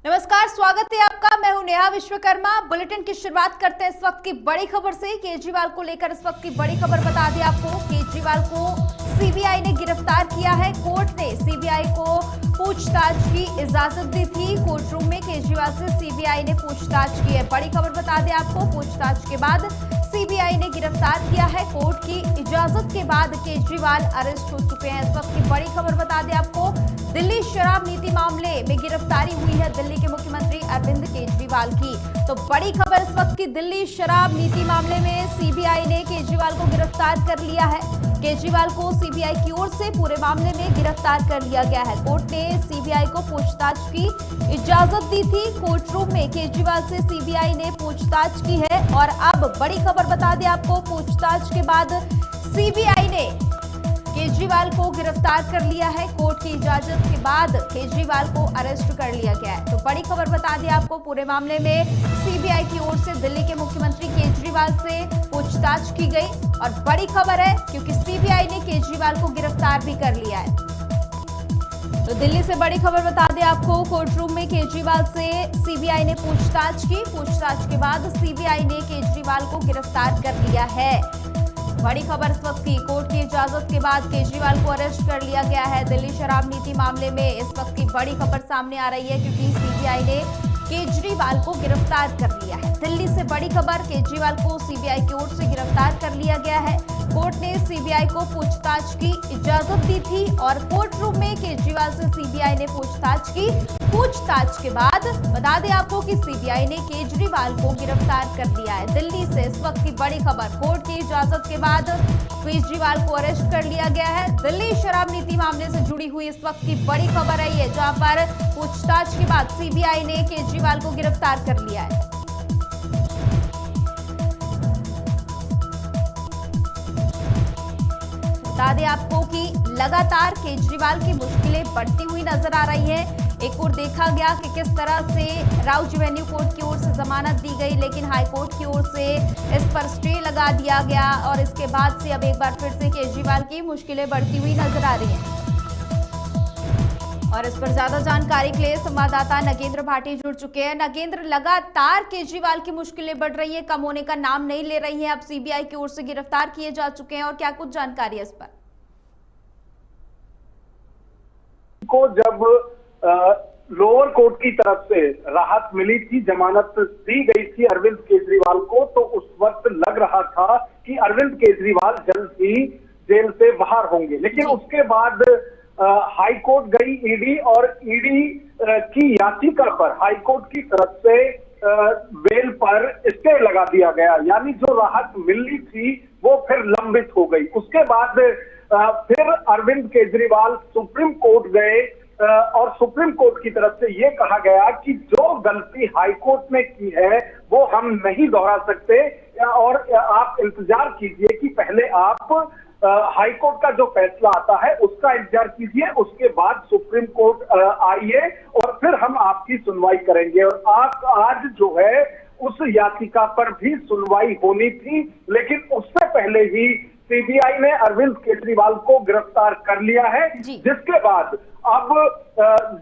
नमस्कार, स्वागत है आपका। मैं हूं नेहा विश्वकर्मा। बुलेटिन की शुरुआत करते हैं इस वक्त की बड़ी खबर से। केजरीवाल को लेकर इस वक्त की बड़ी खबर बता दें आपको। केजरीवाल को सीबीआई ने गिरफ्तार किया है। कोर्ट ने सीबीआई को पूछताछ की इजाजत दी थी। कोर्ट रूम में केजरीवाल से सीबीआई ने पूछताछ की है। बड़ी खबर बता दें आपको, पूछताछ के बाद सीबीआई ने गिरफ्तार किया है। कोर्ट की इजाजत के बाद केजरीवाल अरेस्ट हो चुके हैं। इस वक्त की बड़ी खबर बता दें आपको, दिल्ली शराब नीति मामले में गिरफ्तारी हुई है दिल्ली के मुख्यमंत्री अरविंद केजरीवाल की। तो बड़ी खबर इस वक्त की, दिल्ली शराब नीति मामले में सीबीआई ने केजरीवाल को गिरफ्तार कर लिया है। केजरीवाल को सीबीआई की ओर से पूरे मामले में गिरफ्तार कर लिया गया है। कोर्ट ने सीबीआई को पूछताछ की इजाजत दी थी। कोर्ट रूम में केजरीवाल से सीबीआई ने पूछताछ की है। और अब बड़ी खबर बता दें आपको, पूछताछ के बाद सीबीआई ने केजरीवाल को गिरफ्तार कर लिया है। कोर्ट की इजाजत के बाद केजरीवाल को अरेस्ट कर लिया गया है। तो बड़ी खबर बता दें आपको, पूरे मामले में सीबीआई की ओर से दिल्ली के मुख्यमंत्री केजरीवाल से पूछताछ की गई। और बड़ी खबर है क्योंकि सीबीआई ने केजरीवाल को गिरफ्तार भी कर लिया है। तो दिल्ली से बड़ी खबर बता दें आपको, कोर्ट रूम में केजरीवाल से सीबीआई ने पूछताछ की। पूछताछ के बाद सीबीआई ने केजरीवाल को गिरफ्तार कर लिया है। बड़ी खबर इस वक्त की, कोर्ट की इजाजत के बाद केजरीवाल को अरेस्ट कर लिया गया है। दिल्ली शराब नीति मामले में इस वक्त की बड़ी खबर सामने आ रही है क्योंकि सीबीआई ने केजरीवाल को गिरफ्तार कर लिया है। दिल्ली से बड़ी खबर, केजरीवाल को सीबीआई की ओर से गिरफ्तार कर लिया गया है। कोर्ट ने सीबीआई को पूछताछ की इजाजत दी थी और कोर्ट रूम में केजरीवाल से सीबीआई ने पूछताछ की। पूछताछ के बाद बता दें आपको कि सीबीआई ने केजरीवाल को गिरफ्तार कर लिया है। दिल्ली से इस वक्त की बड़ी खबर, कोर्ट की इजाजत के बाद केजरीवाल को अरेस्ट कर लिया गया है। दिल्ली शराब नीति मामले से जुड़ी हुई इस वक्त की बड़ी खबर है ये, जहां पर पूछताछ के बाद सीबीआई ने केजरीवाल को गिरफ्तार कर लिया है। बता दें आपको कि लगातार केजरीवाल की मुश्किलें बढ़ती हुई नजर आ रही है। एक और देखा गया कि किस तरह से राउज एवेन्यू कोर्ट की ओर से जमानत दी गई, लेकिन हाई कोर्ट की ओर से इस पर स्टे लगा दिया गया और इसके बाद से अब एक बार फिर से केजरीवाल की मुश्किलें बढ़ती हुई नजर आ रही हैं। और इस पर ज्यादा जानकारी के लिए संवाददाता नगेंद्र भाटी जुड़ चुके हैं। नगेंद्र, लगातार केजरीवाल की मुश्किलें बढ़ रही है, कम होने का नाम नहीं ले रही है। अब सीबीआई की ओर से गिरफ्तार किए जा चुके हैं और क्या कुछ जानकारी है इस पर? को जब लोअर कोर्ट की तरफ से राहत मिली थी, जमानत दी गई थी अरविंद केजरीवाल को, तो उस वक्त लग रहा था कि अरविंद केजरीवाल जल्द ही जेल से बाहर होंगे। लेकिन उसके बाद हाई कोर्ट गई ईडी और ईडी की याचिका पर हाई कोर्ट की तरफ से बेल पर स्टे लगा दिया गया, यानी जो राहत मिलनी थी वो फिर लंबित हो गई। उसके बाद फिर अरविंद केजरीवाल सुप्रीम कोर्ट गए और सुप्रीम कोर्ट की तरफ से ये कहा गया कि जो गलती हाई कोर्ट ने की है वो हम नहीं दोहरा सकते और आप इंतजार कीजिए कि पहले आप हाई कोर्ट का जो फैसला आता है उसका इंतजार कीजिए, उसके बाद सुप्रीम कोर्ट आइए और फिर हम आपकी सुनवाई करेंगे। और आज जो है उस याचिका पर भी सुनवाई होनी थी, लेकिन उससे पहले ही सीबीआई ने अरविंद केजरीवाल को गिरफ्तार कर लिया है, जिसके बाद अब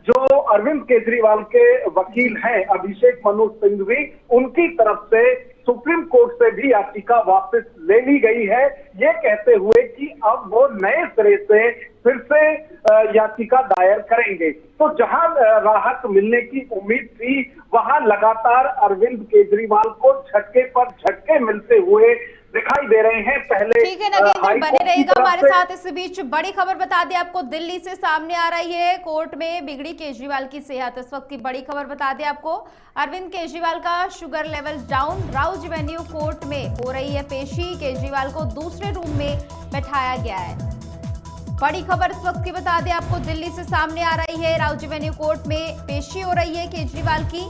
जो अरविंद केजरीवाल के वकील हैं अभिषेक मनु सिंघवी, उनकी तरफ से सुप्रीम कोर्ट से भी याचिका वापस ले ली गई है, ये कहते हुए कि अब वो नए सिरे से फिर से याचिका दायर करेंगे। तो जहां राहत मिलने की उम्मीद थी, वहां लगातार अरविंद केजरीवाल को झटके पर झटके मिलते हुए दिखाई दे रहे हैं। पहले ठीक है नगेंद्र, बने रहेगा हमारे साथ। इस बीच बड़ी खबर बता दें आपको, दिल्ली से सामने आ रही है, कोर्ट में बिगड़ी केजरीवाल की सेहत। इस वक्त की बड़ी खबर बता दें आपको, अरविंद केजरीवाल का sugar level down, Rouse Avenue court में हो रही है पेशी। केजरीवाल को दूसरे रूम में बैठाया गया है। बड़ी खबर इस वक्त की बता दें आपको, दिल्ली से सामने आ रही है, राउज एवेन्यू कोर्ट में पेशी हो रही है केजरीवाल की।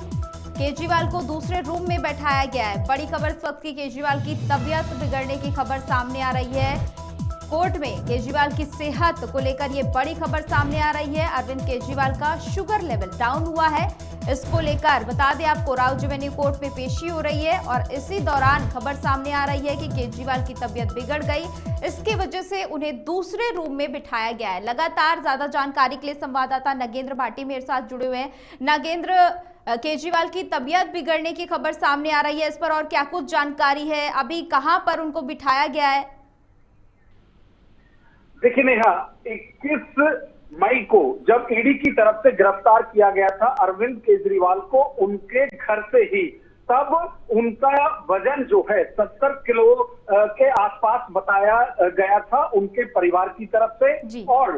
केजरीवाल को दूसरे रूम में बैठाया गया है। बड़ी खबर इस वक्त की, केजरीवाल की तबीयत बिगड़ने की खबर सामने आ रही है। कोर्ट में केजरीवाल की सेहत को लेकर ये बड़ी खबर सामने आ रही है। अरविंद केजरीवाल का शुगर लेवल डाउन हुआ है, इसको लेकर बता दें आपको राउज एवेन्यू कोर्ट में पेशी हो रही है और इसी दौरान खबर सामने आ रही है कि केजरीवाल की तबीयत बिगड़ गई, इसकी वजह से उन्हें दूसरे रूम में बिठाया गया है। लगातार ज्यादा जानकारी के लिए संवाददाता नगेंद्र भाटी मेरे साथ जुड़े हुए हैं। नगेंद्र, केजरीवाल की तबीयत बिगड़ने की खबर सामने आ रही है, इस पर और क्या कुछ जानकारी है? अभी कहां पर उनको बिठाया गया है? देखिए नेहा, 21 मई को जब ईडी की तरफ से गिरफ्तार किया गया था अरविंद केजरीवाल को उनके घर से ही, तब उनका वजन जो है 70 किलो के आसपास बताया गया था उनके परिवार की तरफ से। और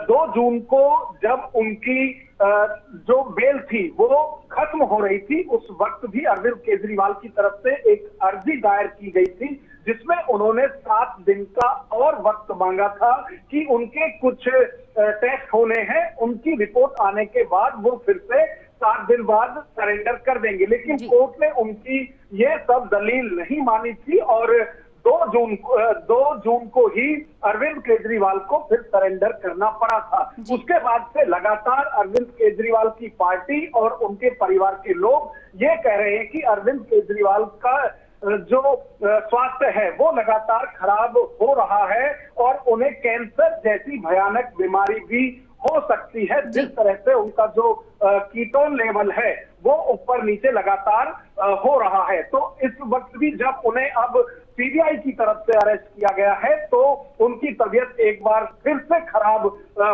2 जून को जब उनकी जो बेल थी वो खत्म हो रही थी, उस वक्त भी अरविंद केजरीवाल की तरफ से एक अर्जी दायर की गई थी जिसमें उन्होंने 7 दिन का और वक्त मांगा था कि उनके कुछ टेस्ट होने हैं, उनकी रिपोर्ट आने के बाद वो फिर से 7 दिन बाद सरेंडर कर देंगे। लेकिन कोर्ट ने उनकी ये सब दलील नहीं मानी थी और 2 जून को ही अरविंद केजरीवाल को फिर सरेंडर करना पड़ा था। उसके बाद से लगातार अरविंद केजरीवाल की पार्टी और उनके परिवार के लोग ये कह रहे हैं कि अरविंद केजरीवाल का जो स्वास्थ्य है वो लगातार खराब हो रहा है और उन्हें कैंसर जैसी भयानक बीमारी भी हो सकती है। जिस तरह से उनका जो कीटोन लेवल है वो ऊपर नीचे लगातार हो रहा है, तो इस वक्त भी जब उन्हें अब सीबीआई की तरफ से अरेस्ट किया गया है तो उनकी तबीयत एक बार फिर से खराब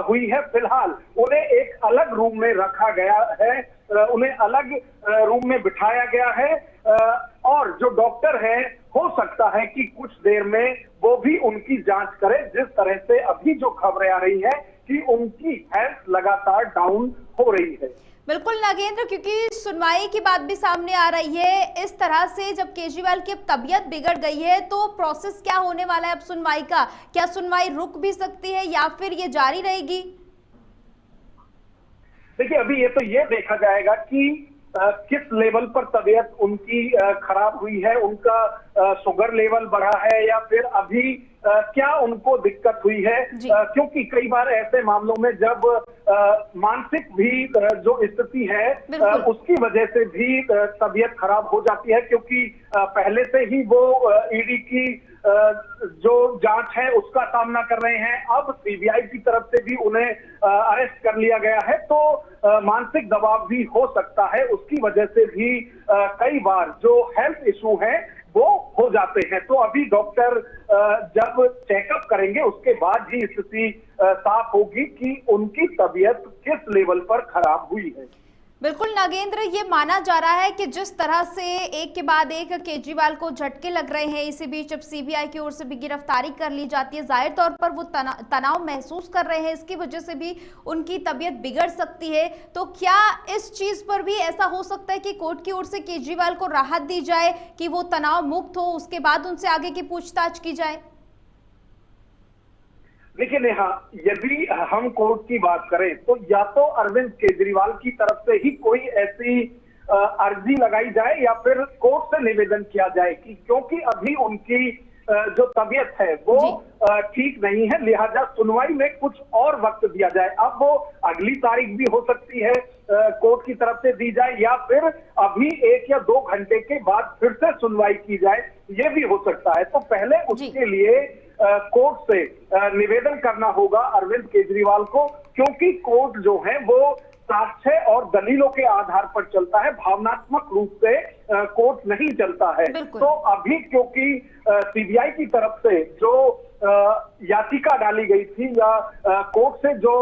हुई है। फिलहाल उन्हें एक अलग रूम में रखा गया है, उन्हें अलग रूम में बिठाया गया है और जो डॉक्टर है हो सकता है कि कुछ देर में वो भी उनकी जांच करे। जिस तरह से अभी जो खबरें आ रही है कि उनकी हेल्थ लगातार डाउन हो रही है। बिल्कुल नागेंद्र, क्योंकि सुनवाई की बात भी सामने आ रही है। इस तरह से जब केजरीवाल की तबीयत बिगड़ गई है तो प्रोसेस क्या होने वाला है अब सुनवाई का? क्या सुनवाई रुक भी सकती है या फिर ये जारी रहेगी? देखिए, अभी ये देखा जाएगा कि किस लेवल पर तबीयत उनकी खराब हुई है, उनका शुगर लेवल बढ़ा है या फिर अभी क्या उनको दिक्कत हुई है, क्योंकि कई बार ऐसे मामलों में जब मानसिक भी जो स्थिति है उसकी वजह से भी तबीयत खराब हो जाती है, क्योंकि पहले से ही वो ईडी की जो जांच है उसका सामना कर रहे हैं। अब सीबीआई की तरफ से भी उन्हें अरेस्ट कर लिया गया है, तो मानसिक दबाव भी हो सकता है, उसकी वजह से भी कई बार जो हेल्थ इशू है वो हो जाते हैं। तो अभी डॉक्टर जब चेकअप करेंगे उसके बाद ही स्थिति साफ होगी कि उनकी तबीयत किस लेवल पर खराब हुई है। बिल्कुल नागेंद्र, ये माना जा रहा है कि जिस तरह से एक के बाद एक केजरीवाल को झटके लग रहे हैं, इसी बीच जब सीबीआई की ओर से भी गिरफ्तारी कर ली जाती है, जाहिर तौर पर वो तनाव महसूस कर रहे हैं, इसकी वजह से भी उनकी तबीयत बिगड़ सकती है। तो क्या इस चीज पर भी ऐसा हो सकता है कि कोर्ट की ओर से केजरीवाल को राहत दी जाए कि वो तनाव मुक्त हो, उसके बाद उनसे आगे की पूछताछ की जाए? देखिए नेहा, यदि हम कोर्ट की बात करें तो या तो अरविंद केजरीवाल की तरफ से ही कोई ऐसी अर्जी लगाई जाए या फिर कोर्ट से निवेदन किया जाए कि क्योंकि अभी उनकी जो तबीयत है वो ठीक नहीं है, लिहाजा सुनवाई में कुछ और वक्त दिया जाए। अब वो अगली तारीख भी हो सकती है कोर्ट की तरफ से दी जाए या फिर अभी 1 या 2 घंटे के बाद फिर से सुनवाई की जाए, ये भी हो सकता है। तो पहले उसके लिए कोर्ट से निवेदन करना होगा अरविंद केजरीवाल को, क्योंकि कोर्ट जो है वो साक्ष्य और दलीलों के आधार पर चलता है, भावनात्मक रूप से कोर्ट नहीं चलता है। तो अभी क्योंकि सीबीआई की तरफ से जो याचिका डाली गई थी या कोर्ट से जो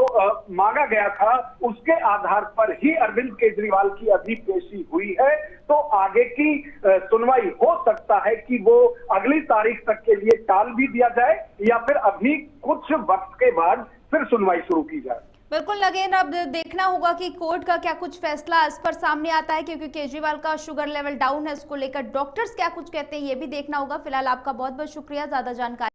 मांगा गया था उसके आधार पर ही अरविंद केजरीवाल की अभी पेशी हुई है, तो आगे की सुनवाई हो सकता है कि वो अगली तारीख तक के लिए टाल भी दिया जाए या फिर अभी कुछ वक्त के बाद फिर सुनवाई शुरू की जाए। बिल्कुल नागेंद्र, अब देखना होगा कि कोर्ट का क्या कुछ फैसला इस पर सामने आता है, क्योंकि केजरीवाल का शुगर लेवल डाउन है, इसको लेकर डॉक्टर्स क्या कुछ कहते हैं ये भी देखना होगा। फिलहाल आपका बहुत बहुत शुक्रिया ज्यादा जानकारी